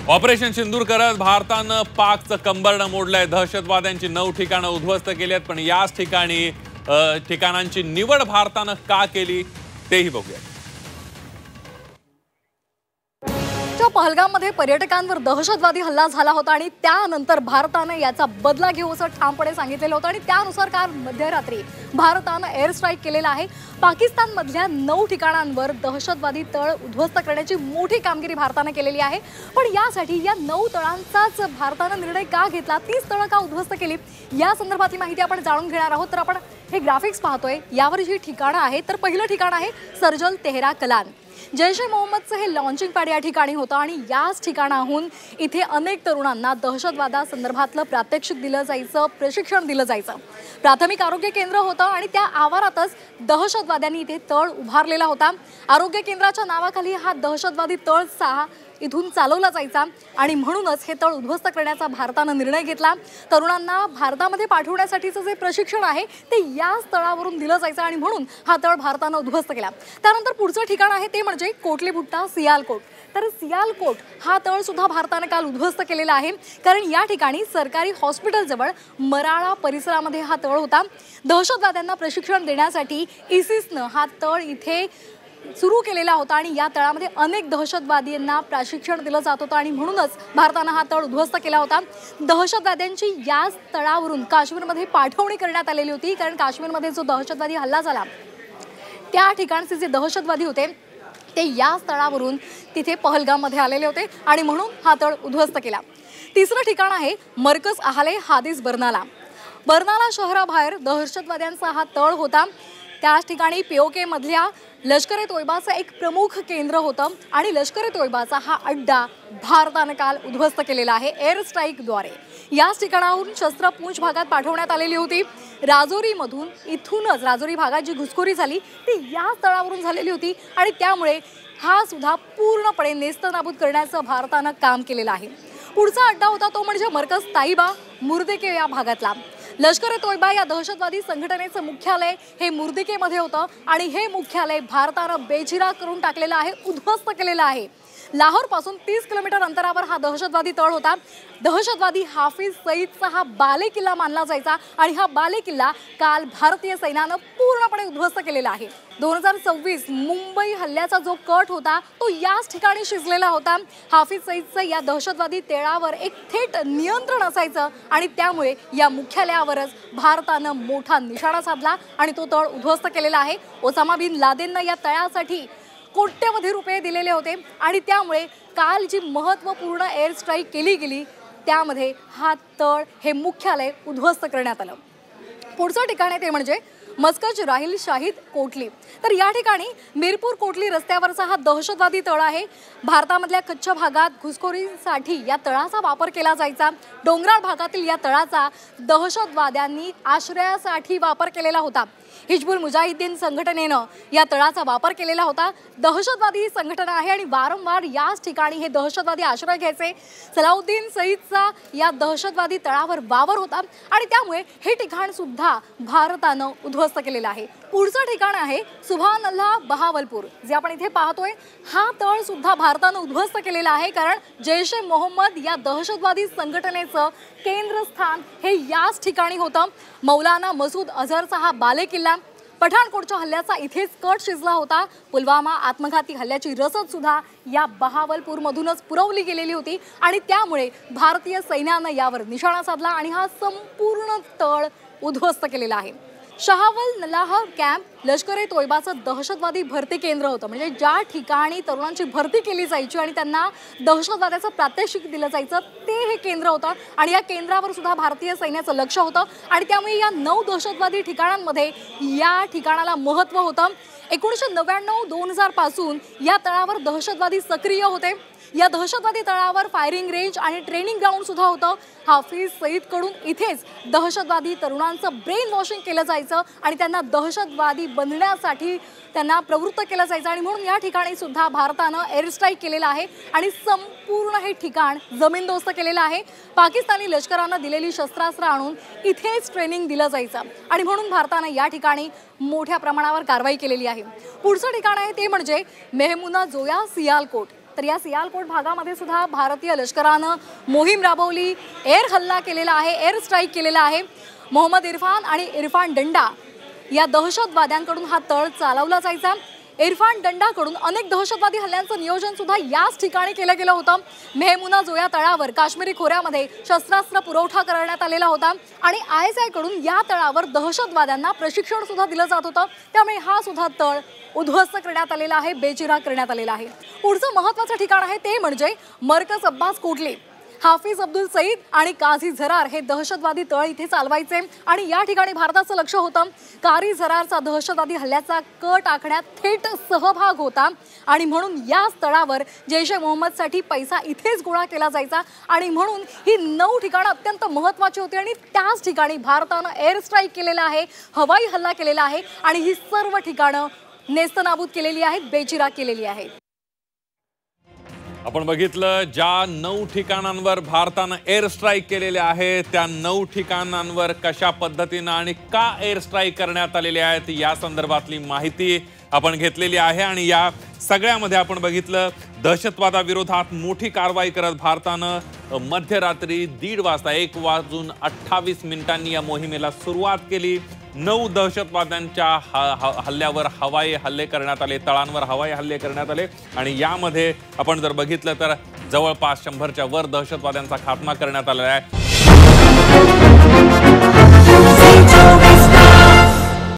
Operation सिंदूर करत भारतानं पाकचं कंबरडं मोडलंय। दहशतवाद्यांची 9 ठिकाणं उद्ध्वस्त केली आहेत, पण याच ठिकाणांची निवड भारतानं का केली तेही बघूया। पहलगाममध्ये पर्यटकांवर दहशतवादी हल्ला झाला होता आणि त्यानंतर भारताने याचा बदला घेऊ असं ठामपणे सांगितलेलं होतं आणि त्यानुसार काल मध्यरात्री भारताने एअर स्ट्राईक केलेला आहे। पाकिस्तानमधल्या 9 ठिकाणांवर दहशतवादी तळ उद्ध्वस्त करण्याची मोठी कामगिरी भारताने केलेली आहे। पण यासाठी या 9 तळांचाच भारताने निर्णय का घेतला, 30 तळं का उद्ध्वस्त केली, या संदर्भातली माहिती आपण जाणून घेणार आहोत। तर आपण हे ग्राफिक्स पाहतोय, यावर जी ठिकाणं आहेत, तर पहिलं ठिकाण आहे सरजल तेहरा कलान। जैश-ए-मोहम्मदचं हे लॉन्चिंग पॅड या ठिकाणी होतं आणि याच ठिकाणाहून इथे अनेक तरुणांना दहशतवादासंदर्भातलं प्रात्यक्षिक दिलं जायचं, प्रशिक्षण दिलं जायचं। प्राथमिक आरोग्य केंद्र होतं आणि त्या आवारातच दहशतवाद्यांनी इथे तळ उभारलेला होता। आरोग्य केंद्राच्या नावाखाली हा दहशतवादी तळ इथून चालवला जायचा आणि म्हणूनच हे तळ उद्ध्वस्त करण्याचा भारतानं निर्णय घेतला। तरुणांना भारतामध्ये पाठवण्यासाठीचं जे प्रशिक्षण आहे ते याच तळावरून दिलं जायचं आणि म्हणून हा तळ भारतानं उद्ध्वस्त केला। त्यानंतर पुढचं ठिकाण आहे ते म्हणजे कोटलीभुट्टा सियालकोट। तर सियालकोट हा तळ सुद्धा भारतानं काल उद्ध्वस्त केलेला आहे, कारण या ठिकाणी सरकारी हॉस्पिटलजवळ मराळा परिसरामध्ये हा तळ होता। दहशतवाद्यांना प्रशिक्षण देण्यासाठी ISISनं हा तळ इथे सुरू केलेला होता आणि या तळामध्ये अनेक दहशतवाद्यांना प्रशिक्षण दिलं जात होतं आणि म्हणूनच भारतानं हा तळ उद्ध्वस्त केला होता। दहशतवाद्यांची याच तळावरून काश्मीरमध्ये पाठवणी करण्यात आलेली होती, कारण काश्मीरमध्ये जो दहशतवादी हल्ला झाला त्या ठिकाणचे जे दहशतवादी होते ते याच तळावरून तिथे पहलगाममध्ये आलेले होते आणि म्हणून हा तळ उद्ध्वस्त केला। तिसरं ठिकाण आहे मरकज अहाले हादिस बर्नाला। बर्नाला शहराबाहेर दहशतवाद्यांचा हा तळ होता। त्याच ठिकाणी POK मधल्या लष्कर-ए-तोयबाचं एक प्रमुख केंद्र होतं आणि लष्कर-ए-तोयबाचा हा अड्डा भारतानं काल उद्ध्वस्त केलेला आहे एअर स्ट्राईकद्वारे। याच ठिकाणाहून शस्त्र पूंछ भागात पाठवण्यात आलेली होती। राजौरीमधून इथूनच राजौरी भागात जी घुसखोरी झाली ती याच तळावरून झालेली होती आणि त्यामुळे हा सुद्धा पूर्णपणे नेस्तनाबूत करण्याचं भारतानं काम केलेलं आहे। पुढचा अड्डा होता तो म्हणजे मरकज ताईबा मुर्देके या भागातला। लष्कर-ए-तोयबा या दहशतवादी संघटनेचं मुख्यालय हे मुर्देकेमध्ये होतं आणि हे मुख्यालय भारतानं बेचिराग करून टाकलेलं आहे, उद्ध्वस्त केलेलं आहे। लाहोरपासून 30 किलोमीटर अंतरावर हा दहशतवादी तळ होता। दहशतवादी हाफिज सईदचा हा बालेकिल्ला मानला जायचा आणि हा बालेकिल्ला काल भारतीय सैन्यानं पूर्णपणे उद्ध्वस्त केलेला आहे। 2026 मुंबई हल्ल्याचा जो कट होता तो याच ठिकाणी शिजलेला होता। हाफिज सईदचं या दहशतवादी तळावर एक थेट नियंत्रण असायचं आणि त्यामुळे या मुख्यालयावरच भारतानं मोठा निशाणा साधला आणि तो तळ उद्ध्वस्त केलेला आहे। ओसामा बिन लादेननं या तळासाठी कोट्यवधी रुपये दिलेले होते आणि त्यामुळे काल जी महत्त्वपूर्ण एअर स्ट्राईक केली गेली त्यामध्ये हा तळ हे मुख्यालय उद्ध्वस्त करण्यात आलं। पुढचं ठिकाण आहे ते म्हणजे मस्कज राहिल शाहिद कोटली। तर या ठिकाणी मीरपूर कोटली रस्त्यावरचा हा दहशतवादी तळ आहे। भारतामधल्या कच्छ भागात घुसखोरीसाठी या तळाचा वापर केला जायचा। डोंगराळ भागातील या तळाचा दहशतवाद्यांनी आश्रयासाठी वापर केलेला होता। हिजबुल मुजाहिद्दीन संघटनेनं या तळाचा वापर केलेला होता। दहशतवादी ही संघटना आहे आणि वारंवार याच ठिकाणी हे दहशतवादी आश्रय घ्यायचे। सलाउद्दीन सईदचा या दहशतवादी तळावर वावर होता आणि त्यामुळे हे ठिकाण सुद्धा भारतानं उद्ध्वस्त केलेलं आहे। पुढचं ठिकाण आहे सुभानअल्लाह बहावलपूर, जे आपण इथे पाहतोय। हा तळ सुद्धा भारतानं उद्ध्वस्त केलेला आहे, कारण जैश-ए-मोहम्मद या दहशतवादी संघटनेचं केंद्रस्थान हे याच ठिकाणी होतं। मौलाना मसूद अझहरचा हा बालेकिल्ला, पठाणकोटच्या हल्ल्याचा इथेच कट शिजला होता। पुलवामा आत्मघाती हल्ल्याची रसद सुद्धा या बहावलपूरमधूनच पुरवली गेलेली होती आणि त्यामुळे भारतीय सैन्यानं यावर निशाणा साधला आणि हा संपूर्ण तळ उद्ध्वस्त केलेला आहे। शहावल नलाह कॅम्प लष्कर-ए-तोयबाचं दहशतवादी भरती केंद्र होतं, म्हणजे ज्या ठिकाणी तरुणांची भरती केली जायची आणि त्यांना दहशतवादाचं प्रात्यक्षिक दिलं जायचं ते हे केंद्र होतं आणि या केंद्रावर सुद्धा भारतीय सैन्याचं लक्ष होतं आणि त्यामुळे या 9 दहशतवादी ठिकाणांमध्ये या ठिकाणाला महत्त्व होतं। 1999-2000 पासून या तळावर दहशतवादी सक्रिय होते। या दहशतवादी तळावर फायरिंग रेंज आणि ट्रेनिंग ग्राउंड सुद्धा होतं। हाफिज सईदकडून इथेच दहशतवादी तरुणांचं ब्रेन वॉशिंग केलं जायचं आणि त्यांना दहशतवादी बनण्यासाठी त्यांना प्रवृत्त केलं जायचं आणि म्हणून या ठिकाणी सुद्धा भारतानं एअर स्ट्राईक केलेला आहे आणि संपूर्ण हे ठिकाण जमीनदोस्त केलेलं आहे। पाकिस्तानी लष्करानं दिलेली शस्त्रास्त्र आणून इथेच ट्रेनिंग दिलं जायचं आणि म्हणून भारतानं या ठिकाणी मोठ्या प्रमाणावर कारवाई केलेली आहे। पुढचं ठिकाण आहे ते म्हणजे मेहमुना जोया सियालकोट। तर या सियालकोट भागामध्ये सुद्धा भारतीय लष्करानं मोहीम राबवली, एअर हल्ला केलेला आहे, एअर स्ट्राईक केलेला आहे। मोहम्मद इरफान आणि इरफान डंडा या दहशतवाद्यांकडून हा तळ चालवला जायचा। इरफान डंडाकडून अनेक दहशतवादी हल्ल्यांचं नियोजन सुद्धा याच ठिकाणी केलं गेलं होतं। मेहमुना जोया तळावर काश्मीरी खोऱ्यामध्ये शस्त्रास्त्र पुरवठा करण्यात आलेला होता आणि ISI कडून या तळावर दहशतवाद्यांना प्रशिक्षण सुद्धा दिलं जात होतं। त्यामुळे हा सुद्धा तळ उद्ध्वस्त करण्यात आलेला आहे, बेचिराग करण्यात आलेला आहे। पुढचं महत्त्वाचं ठिकाण आहे ते म्हणजे मरकज अब्बास कोटली, हाफिज अब्दुल सईद आणि काझी झरार हे दहशतवादी तळ इथे चालवायचे आणि या ठिकाणी भारताचं लक्ष होतं। कारी झरारचा दहशतवादी हल्ल्याचा कट आखण्यात थेट सहभाग होता आणि म्हणून या तळावर जैश ए मोहम्मदसाठी पैसा इथेच गोळा केला जायचा आणि म्हणून ही 9 ठिकाणं अत्यंत महत्त्वाची होती आणि त्याच ठिकाणी भारतानं एअर स्ट्राईक केलेला आहे, हवाई हल्ला केलेला आहे आणि ही सर्व ठिकाणं नेस्तनाबूत केलेली आहेत, बेचिराग केलेली आहेत। आपण बघितलं ज्या 9 ठिकाणांवर भारतानं एअर स्ट्राईक केलेले आहे त्या 9 ठिकाणांवर कशा पद्धतीनं आणि का एअर स्ट्राईक करण्यात आलेले आहेत या संदर्भातली माहिती आपण घेतलेली आहे आणि या सगळ्यामध्ये आपण बघितलं दहशतवादाविरोधात मोठी कारवाई करत भारतानं मध्यरात्री 1:30 वाजता 1:28 या मोहिमेला सुरुवात केली। 9 दहशतवाद्यांच्या हल्ल्यावर हवाई हल्ले करण्यात आले, तळांवर हवाई हल्ले करण्यात आले आणि यामध्ये आपण जर बघितलं तर जवळपास 100च्या वर दहशतवाद्यांचा खात्मा करण्यात आलेला आहे।